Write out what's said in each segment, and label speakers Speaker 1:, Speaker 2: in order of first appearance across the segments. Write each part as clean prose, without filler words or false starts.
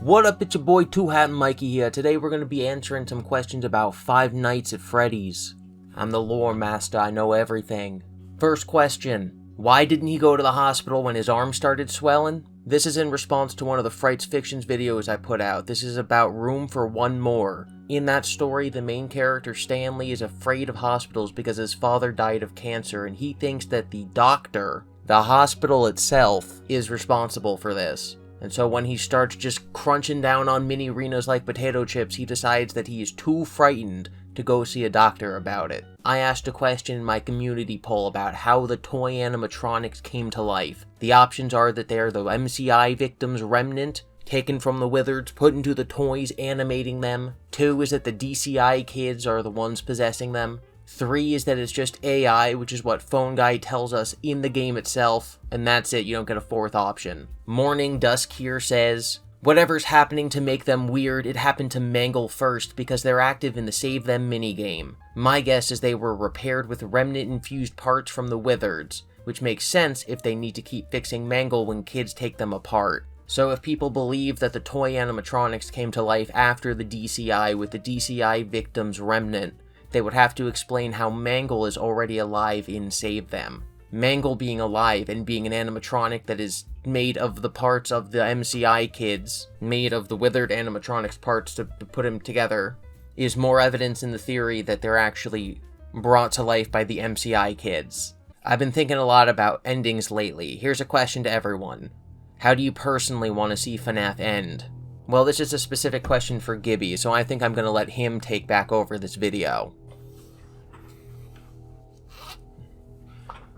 Speaker 1: What up, it's your boy Two Hat Mikey here. Today we're going to be answering some questions about Five Nights at Freddy's. I'm the lore master, I know everything. First question, why didn't he go to the hospital when his arm started swelling? This is in response to one of the Frights Fictions videos I put out. This is about Room for One More. In that story, the main character Stanley is afraid of hospitals because his father died of cancer, and he thinks that the doctor, the hospital itself, is responsible for this. And so when he starts just crunching down on mini Renos like potato chips, he decides that he is too frightened to go see a doctor about it. I asked a question in my community poll about how the toy animatronics came to life. The options are that they're the MCI victims' remnant, taken from the Wizards, put into the toys, animating them. 2 is that the DCI kids are the ones possessing them. 3 is that it's just AI, which is what Phone Guy tells us in the game itself, and that's it, you don't get a 4th option. Morning Dusk here says, whatever's happening to make them weird, it happened to Mangle first because they're active in the Save Them minigame. My guess is they were repaired with remnant-infused parts from the Wizards, which makes sense if they need to keep fixing Mangle when kids take them apart. So if people believe that the toy animatronics came to life after the DCI with the DCI victims' remnant, they would have to explain how Mangle is already alive in Save Them. Mangle being alive and being an animatronic that is made of the parts of the MCI kids, made of the withered animatronics parts to put him together, is more evidence in the theory that they're actually brought to life by the MCI kids. I've been thinking a lot about endings lately. Here's a question to everyone. How do you personally want to see FNAF end? Well, this is a specific question for GiBi, so I think I'm going to let him take back over this video.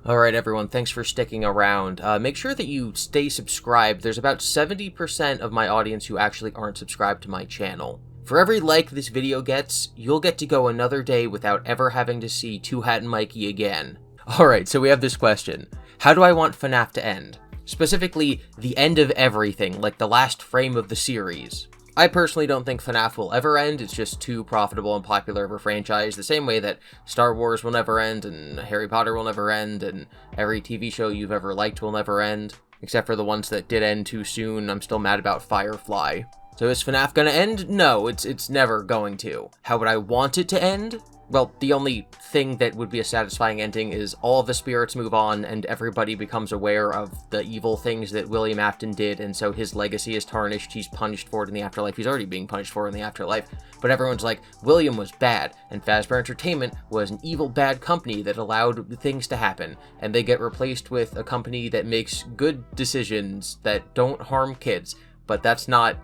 Speaker 1: Alright everyone, thanks for sticking around. Make sure that you stay subscribed. There's about 70% of my audience who actually aren't subscribed to my channel. For every like this video gets, you'll get to go another day without ever having to see Two Hat Mikey again. Alright, so we have this question. How do I want FNAF to end? Specifically, the end of everything, like the last frame of the series. I personally don't think FNAF will ever end, it's just too profitable and popular of a franchise, the same way that Star Wars will never end, and Harry Potter will never end, and every TV show you've ever liked will never end. Except for the ones that did end too soon. I'm still mad about Firefly. So is FNAF gonna end? No, it's never going to. How would I want it to end? Well, the only thing that would be a satisfying ending is all of the spirits move on and everybody becomes aware of the evil things that William Afton did, and so his legacy is tarnished, he's punished for it in the afterlife, he's already being punished for it in the afterlife, but everyone's like, William was bad, and Fazbear Entertainment was an evil bad company that allowed things to happen, and they get replaced with a company that makes good decisions that don't harm kids, but that's not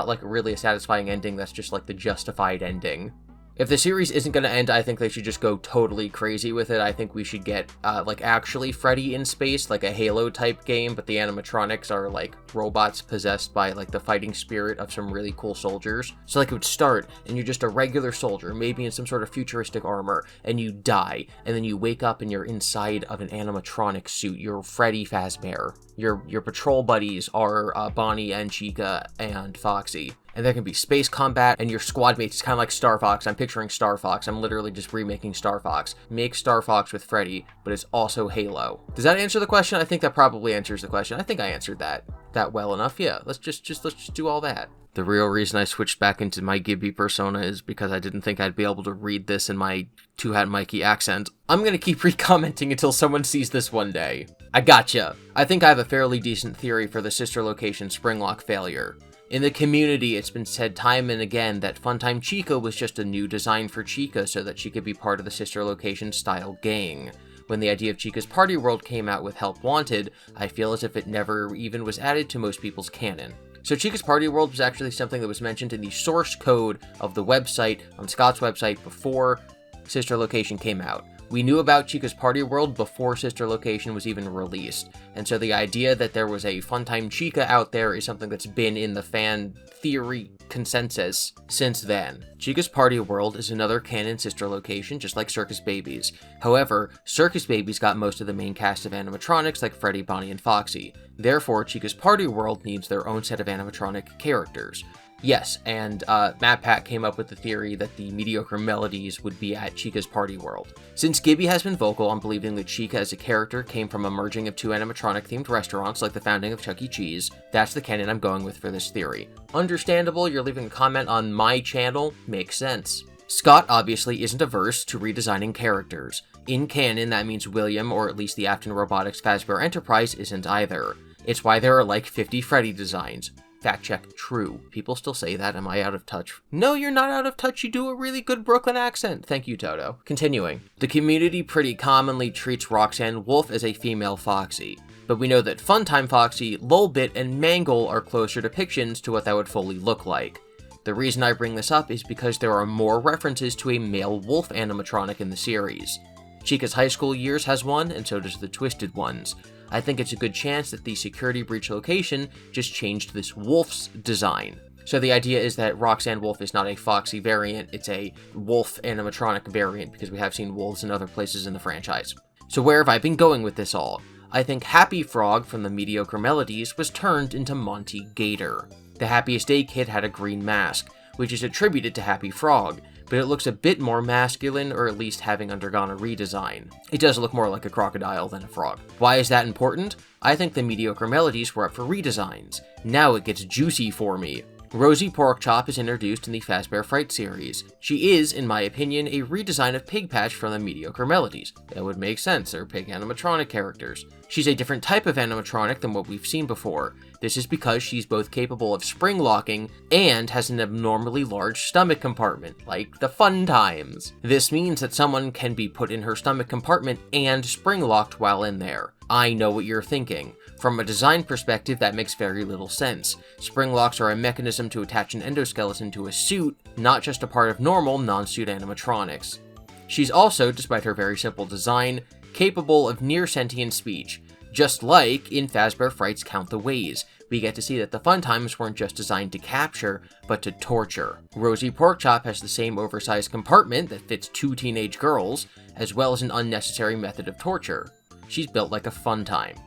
Speaker 1: like really a satisfying ending, that's just like the justified ending. If the series isn't going to end, I think they should just go totally crazy with it. I think we should get, like, actually Freddy in space, like a Halo-type game, but the animatronics are, like, robots possessed by, like, the fighting spirit of some really cool soldiers. So, like, it would start, and you're just a regular soldier, maybe in some sort of futuristic armor, and you die, and then you wake up and you're inside of an animatronic suit. You're Freddy Fazbear. Your patrol buddies are Bonnie and Chica and Foxy. And there can be space combat, and your squad mates is kind of like Star Fox. I'm picturing Star Fox. I'm literally just remaking Star Fox. Make Star Fox with Freddy, but it's also Halo. Does that answer the question? I think that probably answers the question. I think I answered that well enough. Yeah, let's just do all that. The real reason I switched back into my GiBi persona is because I didn't think I'd be able to read this in my Two Hat Mikey accent. I'm gonna keep recommenting until someone sees this one day. I gotcha. I think I have a fairly decent theory for the sister location Springlock failure. In the community, it's been said time and again that Funtime Chica was just a new design for Chica so that she could be part of the sister location style gang. When the idea of Chica's Party World came out with Help Wanted, I feel as if it never even was added to most people's canon. So Chica's Party World was actually something that was mentioned in the source code of the website, on Scott's website, before Sister Location came out. We knew about Chica's Party World before Sister Location was even released, and so the idea that there was a Funtime Chica out there is something that's been in the fan theory consensus since then. Chica's Party World is another canon sister location, just like Circus Babies. However, Circus Babies got most of the main cast of animatronics like Freddy, Bonnie, and Foxy. Therefore, Chica's Party World needs their own set of animatronic characters. Yes, and MatPat came up with the theory that the mediocre melodies would be at Chica's party world. Since GiBi has been vocal on believing that Chica as a character came from a merging of two animatronic-themed restaurants like the founding of Chuck E. Cheese, that's the canon I'm going with for this theory. Understandable, you're leaving a comment on my channel, makes sense. Scott obviously isn't averse to redesigning characters. In canon, that means William, or at least the Afton Robotics Fazbear Enterprise, isn't either. It's why there are like 50 Freddy designs. Fact check, true. People still say that. Am I out of touch? No, you're not out of touch. You do a really good Brooklyn accent. Thank you, Toto. Continuing. The community pretty commonly treats Roxanne Wolf as a female Foxy, but we know that Funtime Foxy, Lolbit, and Mangle are closer depictions to what that would fully look like. The reason I bring this up is because there are more references to a male wolf animatronic in the series. Chica's high school years has one, and so does the Twisted Ones. I think it's a good chance that the Security Breach location just changed this wolf's design. So the idea is that Roxanne Wolf is not a Foxy variant, it's a wolf animatronic variant, because we have seen wolves in other places in the franchise. So where have I been going with this all? I think Happy Frog from the Mediocre Melodies was turned into Monty Gator. The Happiest Day Kid had a green mask, which is attributed to Happy Frog, but it looks a bit more masculine, or at least having undergone a redesign. It does look more like a crocodile than a frog. Why is that important? I think the Mediocre Melodies were up for redesigns. Now it gets juicy for me. Rosie Porkchop is introduced in the Fazbear Frights series. She is, in my opinion, a redesign of Pig Patch from the Mediocre Melodies. That would make sense, they're pig animatronic characters. She's a different type of animatronic than what we've seen before. This is because she's both capable of spring locking and has an abnormally large stomach compartment, like the Funtimes. This means that someone can be put in her stomach compartment and spring locked while in there. I know what you're thinking. From a design perspective, that makes very little sense. Spring locks are a mechanism to attach an endoskeleton to a suit, not just a part of normal, non-suit animatronics. She's also, despite her very simple design, capable of near-sentient speech. Just like in Fazbear Frights Count the Ways, we get to see that the Funtimes weren't just designed to capture, but to torture. Rosie Porkchop has the same oversized compartment that fits two teenage girls, as well as an unnecessary method of torture. She's built like a Funtime.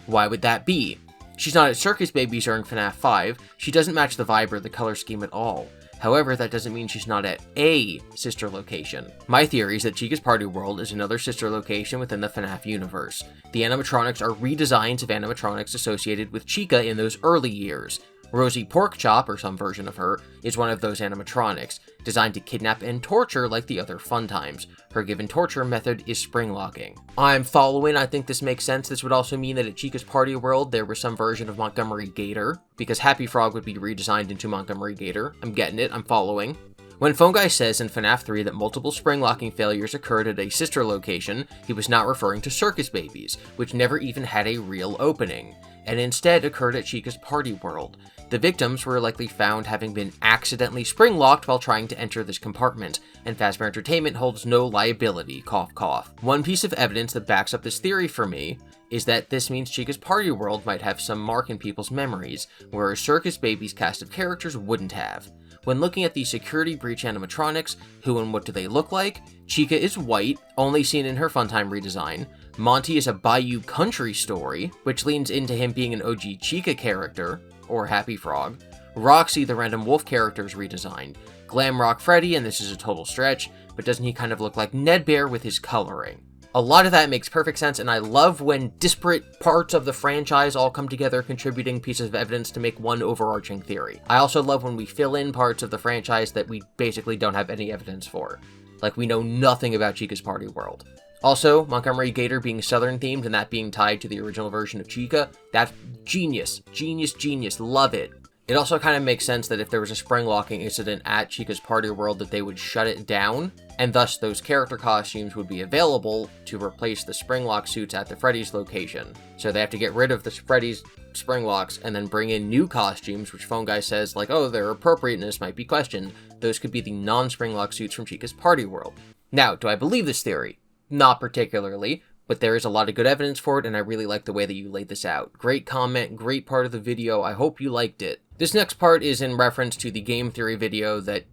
Speaker 1: Why would that be? She's not at Circus Babies or in FNAF 5, she doesn't match the vibe or the color scheme at all. However, that doesn't mean she's not at a sister location. My theory is that Chica's Party World is another sister location within the FNAF universe. The animatronics are redesigns of animatronics associated with Chica in those early years. Rosie Porkchop, or some version of her, is one of those animatronics, designed to kidnap and torture like the other Funtimes. Her given torture method is spring locking. I'm following, I think this makes sense. This would also mean that at Chica's Party World, there was some version of Montgomery Gator, because Happy Frog would be redesigned into Montgomery Gator. I'm getting it, I'm following. When Phone Guy says in FNAF 3 that multiple spring locking failures occurred at a sister location, he was not referring to Circus Babies, which never even had a real opening, and instead occurred at Chica's Party World. The victims were likely found having been accidentally spring-locked while trying to enter this compartment, and Fazbear Entertainment holds no liability, cough cough. One piece of evidence that backs up this theory for me is that this means Chica's Party World might have some mark in people's memories, whereas Circus Baby's cast of characters wouldn't have. When looking at the Security Breach animatronics, who and what do they look like? Chica is white, only seen in her Funtime redesign. Monty is a Bayou Country story, which leans into him being an OG Chica character, or Happy Frog. Roxy, the random wolf character, is redesigned. Glamrock Freddy, and this is a total stretch, but doesn't he kind of look like Ned Bear with his coloring? A lot of that makes perfect sense, and I love when disparate parts of the franchise all come together, contributing pieces of evidence to make one overarching theory. I also love when we fill in parts of the franchise that we basically don't have any evidence for. Like, we know nothing about Chica's Party World. Also, Montgomery Gator being Southern themed and that being tied to the original version of Chica, that's genius. Genius, genius. Love it. It also kind of makes sense that if there was a spring locking incident at Chica's Party World that they would shut it down, and thus those character costumes would be available to replace the spring lock suits at the Freddy's location. So they have to get rid of the Freddy's spring locks and then bring in new costumes, which Phone Guy says, like, oh, their appropriateness might be questioned. Those could be the non-spring lock suits from Chica's Party World. Now, do I believe this theory? Not particularly, but there is a lot of good evidence for it, and I really like the way that you laid this out. Great comment, great part of the video, I hope you liked it. This next part is in reference to the game theory video that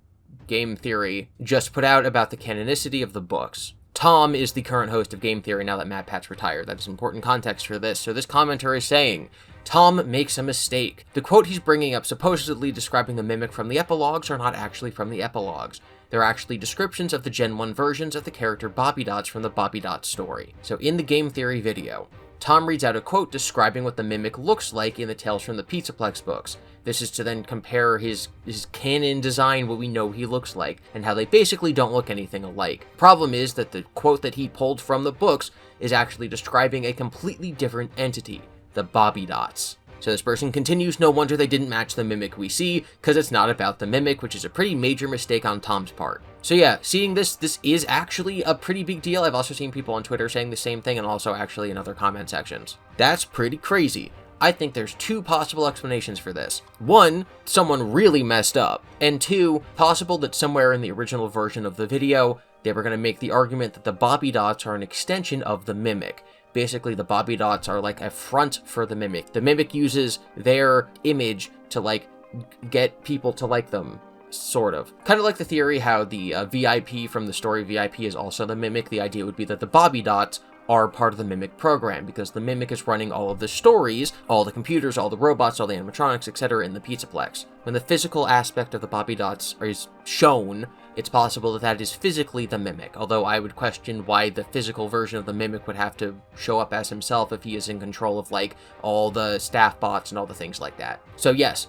Speaker 1: Game Theory just put out about the canonicity of the books. Tom is the current host of Game Theory now that MatPat's retired. That is important context for this. So this commenter is saying, Tom makes a mistake. The quote he's bringing up supposedly describing the mimic from the epilogues are not actually from the epilogues. They're actually descriptions of the Gen 1 versions of the character Bobby Dots from the Bobby Dots story. So in the game theory video, Tom reads out a quote describing what the mimic looks like in the Tales from the Pizzaplex books. This is to then compare his canon design, what we know he looks like, and how they basically don't look anything alike. Problem is that the quote that he pulled from the books is actually describing a completely different entity, the Bobby Dots. So this person continues, no wonder they didn't match the mimic we see, because it's not about the mimic, which is a pretty major mistake on Tom's part. So yeah, seeing this is actually a pretty big deal. I've also seen people on Twitter saying the same thing, and also actually in other comment sections. That's pretty crazy. I think there's two possible explanations for this. One, someone really messed up. And two, possible that somewhere in the original version of the video, they were going to make the argument that the Bobby Dots are an extension of the mimic. Basically, the Bobby Dots are like a front for the mimic. The mimic uses their image to, like, get people to like them, sort of. Kind of like the theory how the VIP from the story VIP is also the mimic. The idea would be that the Bobby Dots are part of the Mimic program, because the Mimic is running all of the stories, all the computers, all the robots, all the animatronics, etc. in the Pizzaplex. When the physical aspect of the Bobby Dots is shown, it's possible that that is physically the Mimic, although I would question why the physical version of the Mimic would have to show up as himself if he is in control of, like, all the staff bots and all the things like that. So yes,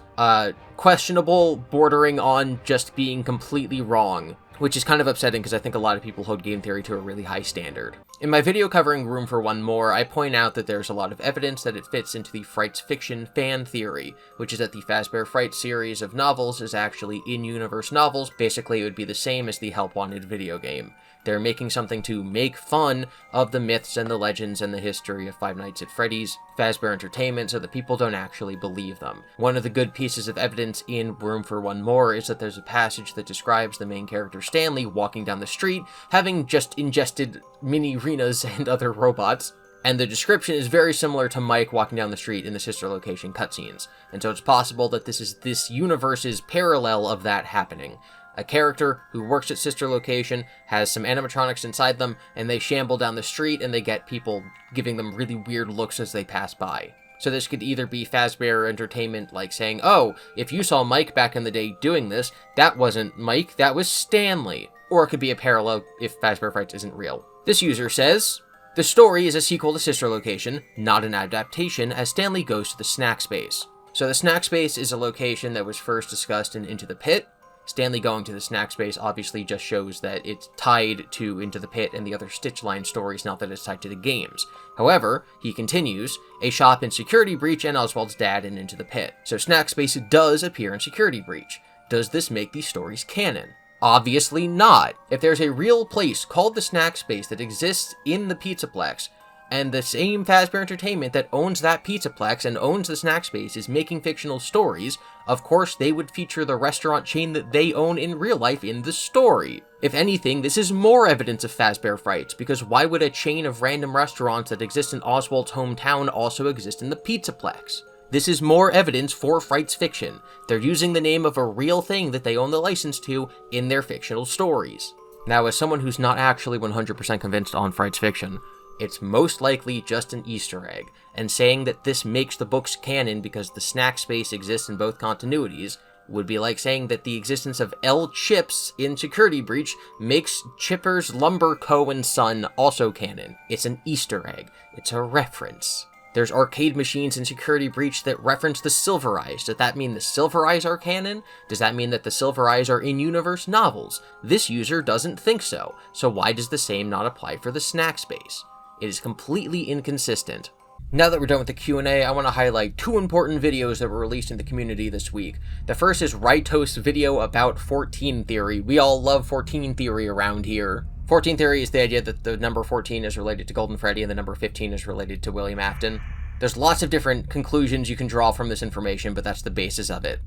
Speaker 1: questionable, bordering on just being completely wrong, which is kind of upsetting because I think a lot of people hold game theory to a really high standard. In my video covering Room for One More, I point out that there's a lot of evidence that it fits into the Frights fiction fan theory, which is that the Fazbear Frights series of novels is actually in-universe novels. Basically, it would be the same as the Help Wanted video game. They're making something to make fun of the myths and the legends and the history of Five Nights at Freddy's, Fazbear Entertainment, so that people don't actually believe them. One of the good pieces of evidence in Room for One More is that there's a passage that describes the main character Stanley walking down the street, having just ingested mini Renas and other robots, and the description is very similar to Mike walking down the street in the sister location cutscenes, and so it's possible that this is this universe's parallel of that happening. A character who works at sister location has some animatronics inside them, and they shamble down the street, and they get people giving them really weird looks as they pass by. So this could either be Fazbear Entertainment, like saying, oh, if you saw Mike back in the day doing this, that wasn't Mike, that was Stanley. Or it could be a parallel if Fazbear Frights isn't real. This user says, the story is a sequel to Sister Location, not an adaptation, as Stanley goes to the snack space. So the snack space is a location that was first discussed in Into the Pit. Stanley going to the snack space obviously just shows that it's tied to Into the Pit and the other Stitch Line stories, not that it's tied to the games. However, he continues, a shop in Security Breach and Oswald's dad in Into the Pit. So snack space does appear in Security Breach. Does this make these stories canon? Obviously not. If there's a real place called the snack space that exists in the Pizzaplex, and the same Fazbear Entertainment that owns that Pizzaplex and owns the snack space is making fictional stories, of course they would feature the restaurant chain that they own in real life in the story. If anything, this is more evidence of Fazbear Frights, because why would a chain of random restaurants that exist in Oswald's hometown also exist in the Pizzaplex? This is more evidence for Frights fiction. They're using the name of a real thing that they own the license to in their fictional stories. Now, as someone who's not actually 100% convinced on Frights fiction, it's most likely just an Easter egg, and saying that this makes the books canon because the snack space exists in both continuities would be like saying that the existence of L. Chips in Security Breach makes Chipper's Lumber Co. & Son also canon. It's an Easter egg. It's a reference. There's arcade machines in Security Breach that reference the Silver Eyes. Does that mean the Silver Eyes are canon? Does that mean that the Silver Eyes are in-universe novels? This user doesn't think so, so why does the same not apply for the snack space? It is completely inconsistent. Now that we're done with the Q&A, I want to highlight two important videos that were released in the community this week. The first is RyeToast's video about 14 theory. We all love 14 theory around here. 14 theory is the idea that the number 14 is related to Golden Freddy and the number 15 is related to William Afton. There's lots of different conclusions you can draw from this information, but that's the basis of it.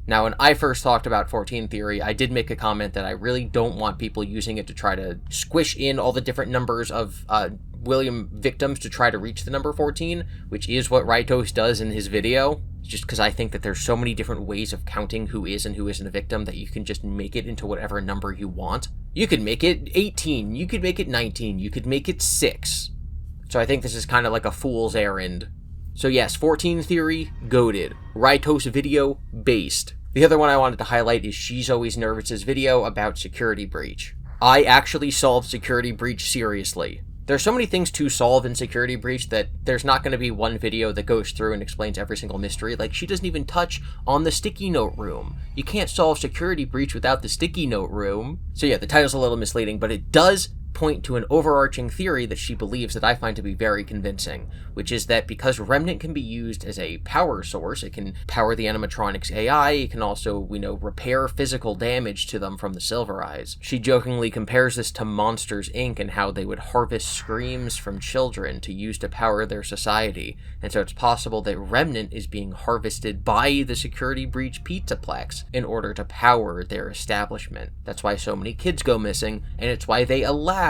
Speaker 1: Now, when I first talked about 14 theory, I did make a comment that I really don't want people using it to try to squish in all the different numbers of William victims to try to reach the number 14, which is what RyeToast does in his video, just because I think that there's so many different ways of counting who is and who isn't a victim that you can just make it into whatever number you want. You could make it 18, you could make it 19, you could make it 6. So I think this is kind of like a fool's errand. So yes, 14 theory, goated. RyeToast video, based. The other one I wanted to highlight is She's Always Nervous's video about Security Breach. I actually solved Security Breach seriously. There's so many things to solve in Security Breach that there's not going to be one video that goes through and explains every single mystery. Like, she doesn't even touch on the sticky note room. You can't solve Security Breach without the sticky note room. So yeah, the title's a little misleading, but it does point to an overarching theory that she believes that I find to be very convincing, which is that because Remnant can be used as a power source, it can power the animatronics AI, it can also, we know, repair physical damage to them from the Silver Eyes. She jokingly compares this to Monsters, Inc. and how they would harvest screams from children to use to power their society, and so it's possible that Remnant is being harvested by the Security Breach Pizzaplex in order to power their establishment. That's why so many kids go missing, and it's why they allow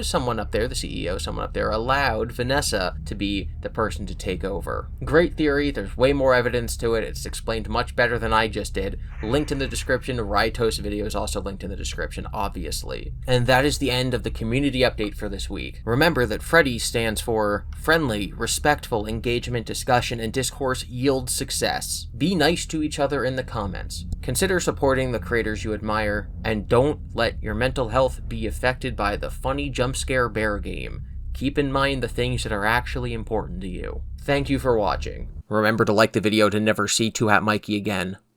Speaker 1: someone up there, the CEO, someone up there allowed Vanessa to be the person to take over. Great theory, there's way more evidence to it, it's explained much better than I just did. Linked in the description, RyeToast video is also linked in the description, obviously. And that is the end of the community update for this week. Remember that Freddy stands for friendly, respectful engagement, discussion, and discourse yields success. Be nice to each other in the comments. Consider supporting the creators you admire, and don't let your mental health be affected by the funny jump scare bear game. Keep in mind the things that are actually important to you. Thank you for watching. Remember to like the video to never see Two Hat Mikey again.